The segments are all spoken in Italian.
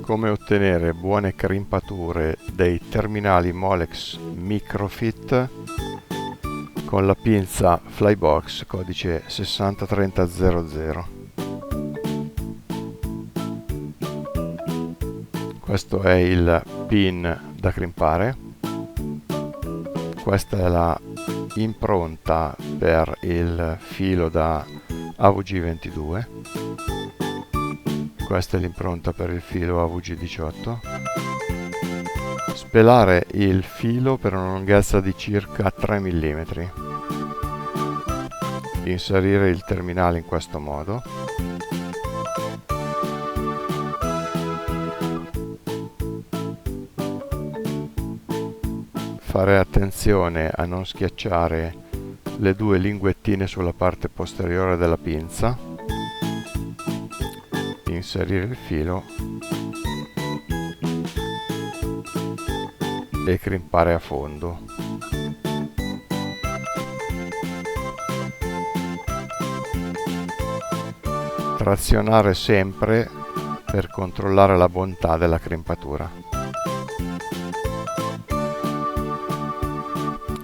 Come ottenere buone crimpature dei terminali Molex Microfit con la pinza Flybox codice 603000. Questo è il pin da crimpare. Questa è la impronta per il filo da AVG22. Questa è l'impronta per il filo AVG18. Spelare il filo per una lunghezza di circa 3 mm. Inserire il terminale in questo modo. Fare attenzione a non schiacciare le due linguettine sulla parte posteriore della pinza. Inserire il filo e crimpare a fondo. Trazionare sempre per controllare la bontà della crimpatura.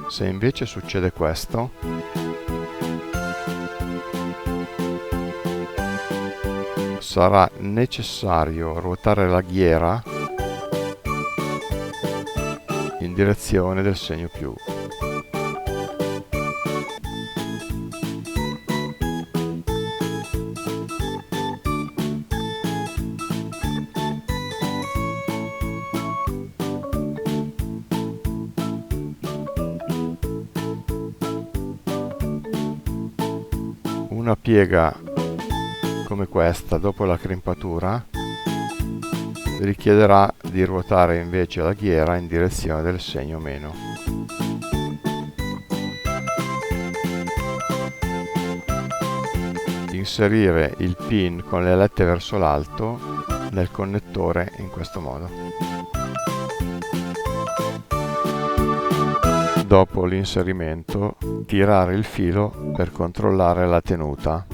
Se invece succede questo, sarà necessario ruotare la ghiera in direzione del segno più. Una piega come questa dopo la crimpatura richiederà di ruotare invece la ghiera in direzione del segno meno. Inserire il pin con le alette verso l'alto nel connettore in questo modo. Dopo l'inserimento, tirare il filo per controllare la tenuta.